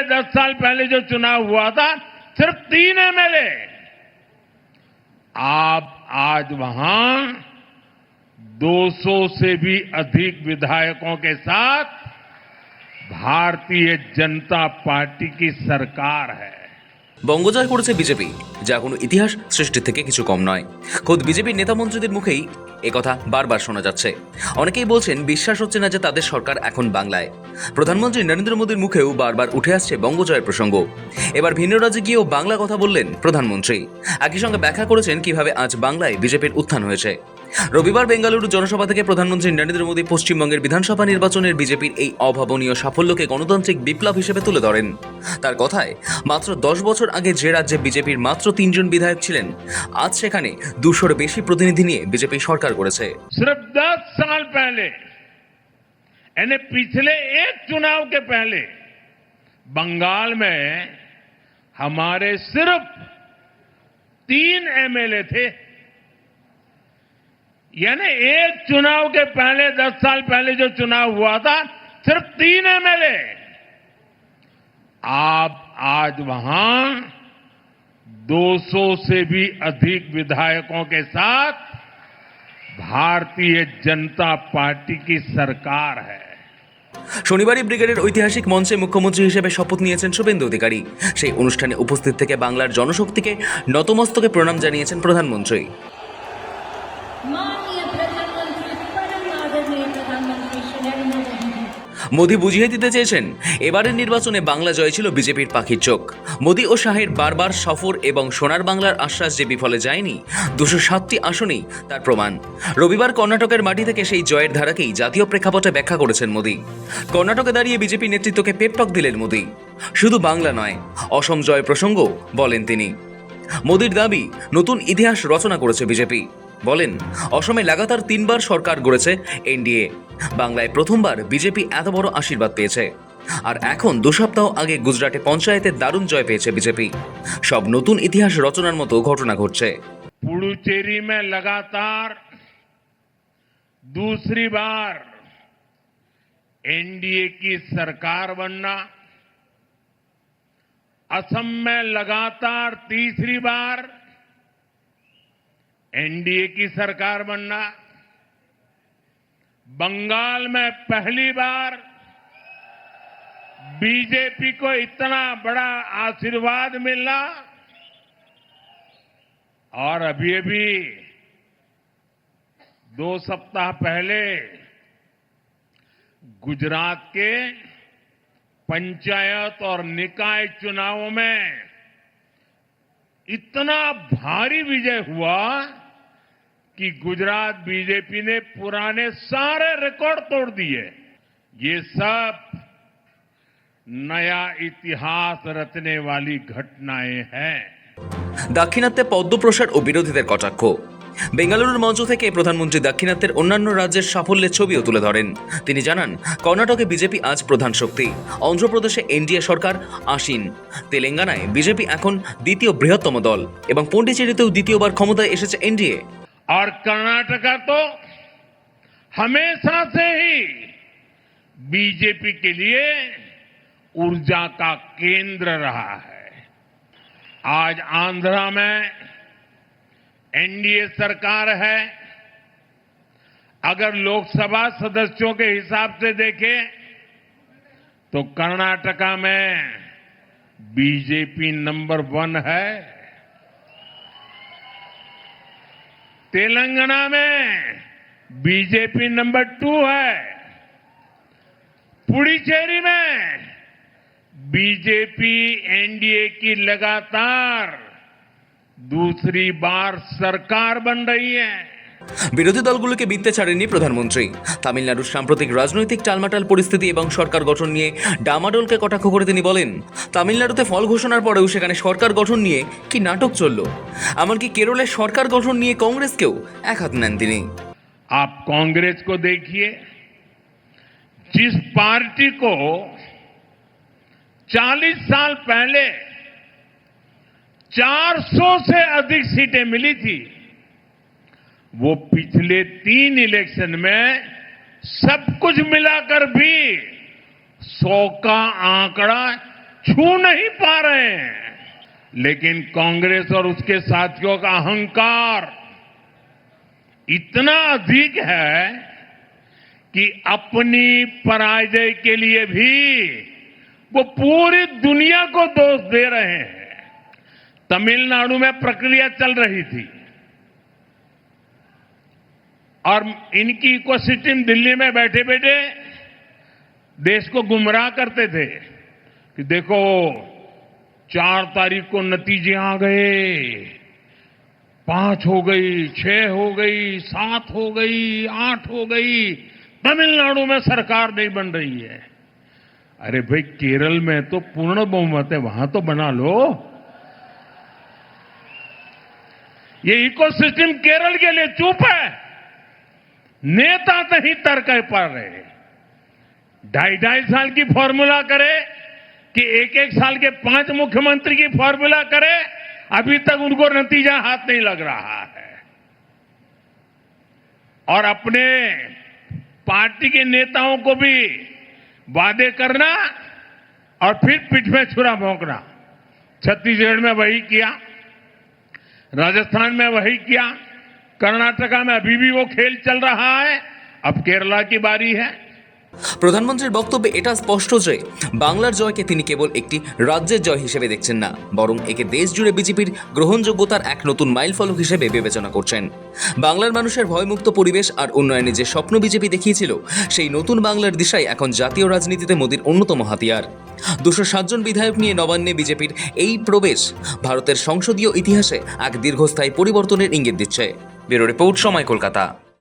10 साल पहले जो चुनाव हुआ था सिर्फ 3 एमएलए, आप आज वहां 200 से भी अधिक विधायकों के साथ भारतीय जनता पार्टी की सरकार है। বঙ্গজয় করেছে বিজেপি, যা কোনো ইতিহাস সৃষ্টির থেকে কিছু কম নয়। খোদ বিজেপির নেতা মন্ত্রীদের মুখেই একথা বারবার শোনা যাচ্ছে। অনেকেই বলছেন বিশ্বাস হচ্ছে না যে তাদের সরকার এখন বাংলায়। প্রধানমন্ত্রী নরেন্দ্র মোদীর মুখেও বারবার উঠে আসছে বঙ্গজয়ের প্রসঙ্গ। এবার ভিন্ন রাজ্যে গিয়েও বাংলা কথা বললেন প্রধানমন্ত্রী। একই সঙ্গে ব্যাখ্যা করেছেন কিভাবে আজ বাংলায় বিজেপির উত্থান হয়েছে। রবিবার বেঙ্গালুরু জনসভা থেকে প্রধানমন্ত্রী নরেন্দ্র মোদী পশ্চিমবঙ্গের বিধানসভা নির্বাচনের বিজেপির এই অভাবনীয় সাফল্যকে গণতান্ত্রিক বিপ্লব হিসেবে তুলে ধরেন। তার কথায় মাত্র 10 বছর আগে যে রাজ্যে বিজেপির মাত্র 3 জন বিধায়ক ছিলেন, আজ সেখানে 200-এর বেশি প্রতিনিধি নিয়ে বিজেপি সরকার করেছে। सिर्फ 10 साल पहले यानी पिछले एक चुनाव के पहले बंगाल में हमारे सिर्फ 3 एमएलए थे। यानी एक चुनाव के पहले 10 साल पहले जो चुनाव हुआ था सिर्फ 3 एमएलए, आप आज वहां 200 से भी अधिक विधायकों के साथ भारतीय जनता पार्टी की सरकार है। শনিবারই ব্রিগেডের ঐতিহাসিক মঞ্চে মুখ্যমন্ত্রী হিসেবে শপথ নিয়েছেন শুভেন্দু অধিকারী। সেই অনুষ্ঠানে উপস্থিত থেকে বাংলার জনশক্তিকে নতমস্তকে প্রণাম জানিয়েছেন প্রধানমন্ত্রী। মোদী বুঝিয়ে দিতে চেয়েছেন এবারের নির্বাচনে বাংলা জয় ছিল বিজেপির পাখির চোখ। মোদী ও শাহের বারবার সফর এবং সোনার বাংলার আশ্বাস যে বিফলে যায়নি, 207টি আসনেই তার প্রমাণ। রবিবার কর্ণাটকের মাটি থেকে সেই জয়ের ধারাকেই জাতীয় প্রেক্ষাপটে ব্যাখ্যা করেছেন মোদী। কর্ণাটকে দাঁড়িয়ে বিজেপি নেতৃত্বকে পেপটক দিলেন মোদী। শুধু বাংলা নয়, অসম জয় প্রসঙ্গ বলেন তিনি। মোদীর দাবি নতুন ইতিহাস রচনা করেছে বিজেপি। বলেন, অসমে লাগাতার 3 বার সরকার গড়েছে এনডিএ। বাংলায় প্রথমবার বিজেপি এত বড় আশীর্বাদ পেয়েছে। আর এখন 2 সপ্তাহ আগে গুজরাটে পঞ্চায়েতে দারুণ জয় পেয়েছে বিজেপি। সব নতুন ইতিহাস রচনার মতো ঘটনা ঘটছে। पुडुचेरी में लगातार दूसरी बार एनडीए की सरकार बनना, असम में लगातार तीसरी बार एनडीए की सरकार बनना, बंगाल में पहली बार बीजेपी को इतना बड़ा आशीर्वाद मिलना, और अभी 2 सप्ताह पहले गुजरात के पंचायत और निकाय चुनावों में इतना भारी विजय हुआ कि गुजरात बीजेपी ने पुराने सारे रिकॉर्ड तोड़ दिए। ये सब नया इतिहास रचने वाली घटनाएं हैं। দাক্ষিণাত্যে পদ্মপ্রসার ও বিরোধীদের কটাক্ষ। বেঙ্গালুরুর মঞ্চ থেকে প্রধানমন্ত্রী দাক্ষিণাত্যের অন্যান্য রাজ্যের সাফল্যের ছবিও তুলে ধরেন। তিনি জানান, কর্ণাটকে বিজেপি আজ প্রধান শক্তি, অন্ধ্রপ্রদেশে এনডিএ সরকার আসীন, তেলেঙ্গানায় বিজেপি এখন দ্বিতীয় বৃহত্তম দল এবং পন্ডিচেরিতেও দ্বিতীয়বার ক্ষমতায় এসেছে এনডিএ। और कर्नाटका तो हमेशा से ही बीजेपी के लिए ऊर्जा का केंद्र रहा है। आज आंध्रा में एनडीए सरकार है। अगर लोकसभा सदस्यों के हिसाब से देखें तो कर्नाटका में बीजेपी नंबर 1 है। तेलंगाना में बीजेपी नंबर 2 है। पुडुचेरी में बीजेपी एनडीए की लगातार दूसरी बार सरकार बन रही है। বিরোধী দলগুলোকে বিত্তে ছাড়েননি প্রধানমন্ত্রী। তামিলনাড়ুর সাম্প্রতিক রাজনৈতিক টালমাটাল পরিস্থিতি এবং সরকার গঠন নিয়ে ডামাডোলকে কটাক্ষ করে তিনি বলেন, তামিলনাড়ুতে ফল ঘোষণার পরেও সেখানে সরকার গঠন নিয়ে কি নাটক চলল। এমনকি কেরলে সরকার গঠন নিয়ে কংগ্রেসকেও এক হাত নেন তিনি। आप कांग्रेस को देखिए, जिस पार्टी को 40 साल पहले 400 से अधिक सीटें मिली थी, वो पिछले 3 इलेक्शन में सब कुछ मिलाकर भी 100 का आंकड़ा छू नहीं पा रहे हैं। लेकिन कांग्रेस और उसके साथियों का अहंकार इतना अधिक है कि अपनी पराजय के लिए भी वो पूरी दुनिया को दोष दे रहे हैं। तमिलनाडु में प्रक्रिया चल रही थी और इनकी इकोसिस्टम दिल्ली में बैठे बैठे देश को गुमराह करते थे कि देखो 4 तारीख को नतीजे आ गए, 5 हो गई, 6 हो गई, 7 हो गई, 8 हो गई, तमिलनाडु में सरकार नहीं बन रही है। अरे भाई, केरल में तो पूर्ण बहुमत है, वहां तो बना लो। ये इकोसिस्टम केरल के लिए चुप है, नेता नहीं तर्क पा रहे। 2.5 साल की फॉर्मूला करे कि 1-1 साल के 5 मुख्यमंत्री की फॉर्मूला करे, अभी तक उनको नतीजा हाथ नहीं लग रहा है। और अपने पार्टी के नेताओं को भी वादे करना और फिर पीठ में छुरा भोंकना। छत्तीसगढ़ में वही किया, राजस्थान में वही किया, कर्नाटका में अभी भी वो खेल चल रहा है। अब केरला की बारी है। প্রধানমন্ত্রীর বক্তব্যে এটা স্পষ্ট যে বাংলার জয়কে তিনি কেবল একটি রাজ্যের জয় হিসেবে দেখছেন না, বরং একে দেশ জুড়ে বিজেপির গ্রহণযোগ্যতার এক নতুন মাইলফলক হিসেবে বিবেচনা করছেন। বাংলার মানুষের ভয়মুক্ত পরিবেশ আর উন্নয়নে যে স্বপ্ন বিজেপি দেখিয়েছিল, সেই নতুন বাংলার দিশাই এখন জাতীয় রাজনীতিতে মোদির অন্যতম হাতিয়ার। 207 জন বিধায়ক নিয়ে নবান্নে বিজেপির এই প্রবেশ ভারতের সংসদীয় ইতিহাসে এক দীর্ঘস্থায়ী পরিবর্তনের ইঙ্গিত দিচ্ছে। ব্যুরো রিপোর্ট, সময়, কলকাতা।